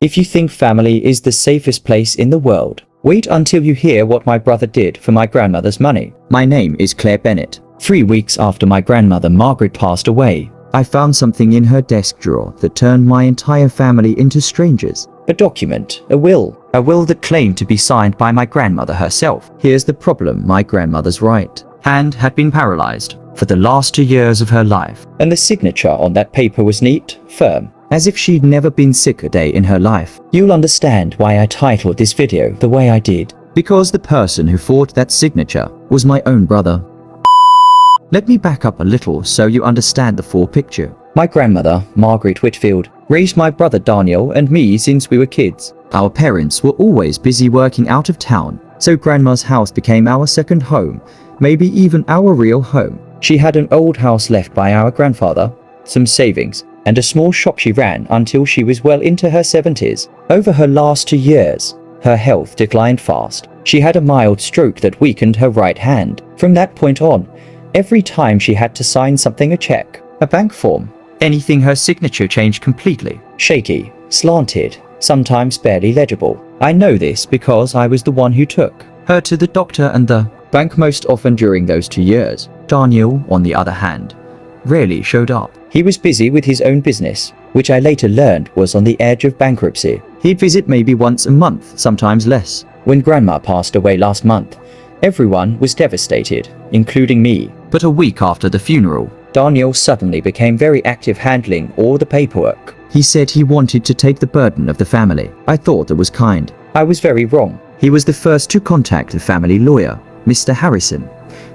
If you think family is the safest place in the world, wait until you hear what my brother did for my grandmother's money. My name is Claire Bennett. 3 weeks after my grandmother Margaret passed away, I found something in her desk drawer that turned my entire family into strangers. A document, a will that claimed to be signed by my grandmother herself. Here's the problem: my grandmother's right hand had been paralyzed for the last 2 years of her life, and the signature on that paper was neat, firm, as if she'd never been sick a day in her life. You'll understand why I titled this video the way I did, because the person who forged that signature was my own brother. Let me back up a little so you understand the full picture. My grandmother, Margaret Whitfield, raised my brother Daniel and me since we were kids. Our parents were always busy working out of town, so Grandma's house became our second home, maybe even our real home. She had an old house left by our grandfather, some savings, and a small shop she ran until she was well into her 70s. Over her last 2 years, her health declined fast. She had a mild stroke that weakened her right hand. From that point on, every time she had to sign something, a check, a bank form, anything, her signature changed completely. Shaky, slanted, sometimes barely legible. I know this because I was the one who took her to the doctor and the bank most often during those 2 years. Daniel, on the other hand, rarely showed up. He was busy with his own business, which I later learned was on the edge of bankruptcy. He'd visit maybe once a month, sometimes less. When Grandma passed away last month, everyone was devastated, including me. But a week after the funeral, Daniel suddenly became very active handling all the paperwork. He said he wanted to take the burden of the family. I thought that was kind. I was very wrong. He was the first to contact the family lawyer, Mr. Harrison,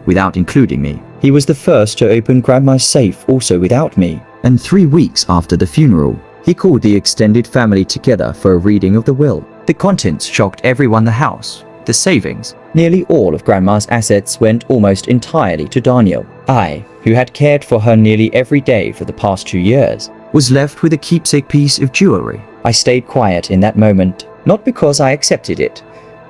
without including me. He was the first to open Grandma's safe also without me. And 3 weeks after the funeral, he called the extended family together for a reading of the will. The contents shocked everyone. The house, the savings, nearly all of Grandma's assets went almost entirely to Daniel. I, who had cared for her nearly every day for the past 2 years, was left with a keepsake piece of jewelry. I stayed quiet in that moment, not because I accepted it,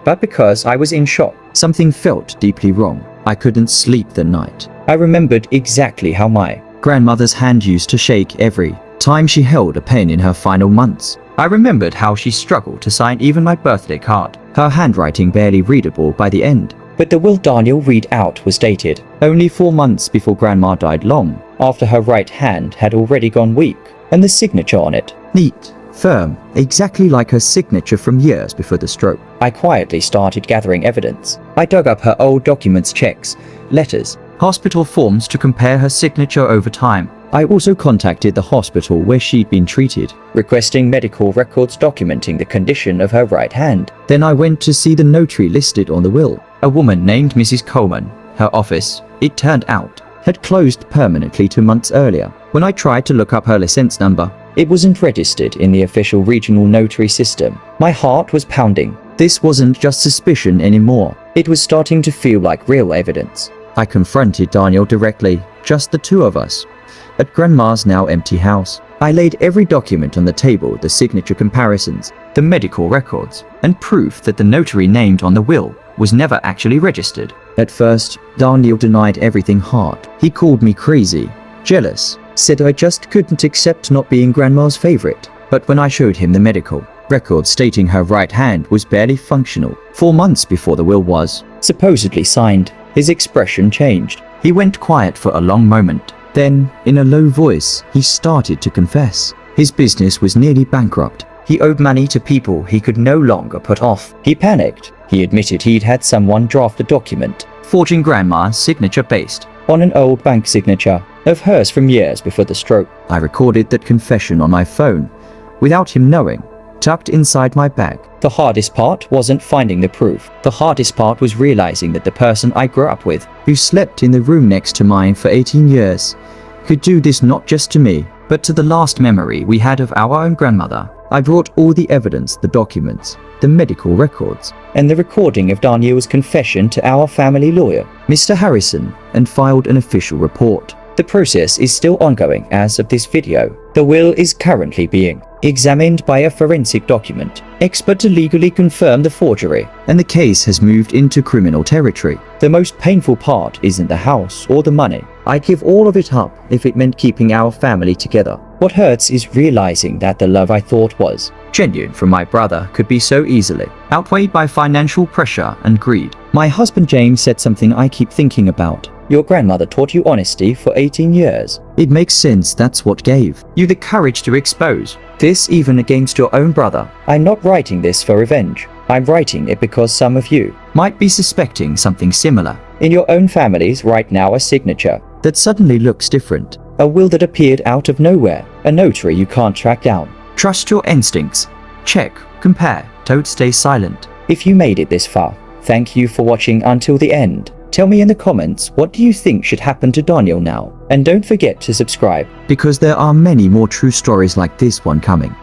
but because I was in shock. Something felt deeply wrong. I couldn't sleep the night. I remembered exactly how my grandmother's hand used to shake every time she held a pen in her final months. I remembered how she struggled to sign even my birthday card, her handwriting barely readable by the end. But the will Daniel read out was dated only 4 months before Grandma died, long after her right hand had already gone weak, and the signature on it, neat, firm, exactly like her signature from years before the stroke. I quietly started gathering evidence. I dug up her old documents, checks, letters, hospital forms to compare her signature over time. I also contacted the hospital where she'd been treated, requesting medical records documenting the condition of her right hand. Then I went to see the notary listed on the will, a woman named Mrs. Coleman. Her office, it turned out, had closed permanently 2 months earlier. When I tried to look up her license number, it wasn't registered in the official regional notary system. My heart was pounding. This wasn't just suspicion anymore. It was starting to feel like real evidence. I confronted Daniel directly, just the two of us, at Grandma's now empty house. I laid every document on the table, the signature comparisons, the medical records, and proof that the notary named on the will was never actually registered. At first, Daniel denied everything hard. He called me crazy, jealous, said I just couldn't accept not being Grandma's favorite. But when I showed him the medical record stating her right hand was barely functional 4 months before the will was supposedly signed, his expression changed. He went quiet for a long moment. Then, in a low voice, he started to confess. His business was nearly bankrupt. He owed money to people he could no longer put off. He panicked. He admitted he'd had someone draft a document, forging Grandma's signature based on an old bank signature of hers from years before the stroke. I recorded that confession on my phone, without him knowing, tucked inside my bag. The hardest part wasn't finding the proof. The hardest part was realizing that the person I grew up with, who slept in the room next to mine for 18 years, could do this not just to me, but to the last memory we had of our own grandmother. I brought all the evidence, the documents, the medical records, and the recording of Daniel's confession to our family lawyer, Mr. Harrison, and filed an official report. The process is still ongoing as of this video. The will is currently being examined by a forensic document expert to legally confirm the forgery, and the case has moved into criminal territory. The most painful part isn't the house or the money. I'd give all of it up if it meant keeping our family together. What hurts is realizing that the love I thought was genuine from my brother could be so easily outweighed by financial pressure and greed. My husband James said something I keep thinking about. Your grandmother taught you honesty for 18 years. It makes sense that's what gave you the courage to expose this even against your own brother. I'm not writing this for revenge. I'm writing it because some of you might be suspecting something similar in your own families right now. A signature that suddenly looks different. A will that appeared out of nowhere. A notary you can't track down. Trust your instincts. Check, compare, don't stay silent. If you made it this far, thank you for watching until the end. Tell me in the comments, what do you think should happen to Daniel now? And don't forget to subscribe, because there are many more true stories like this one coming.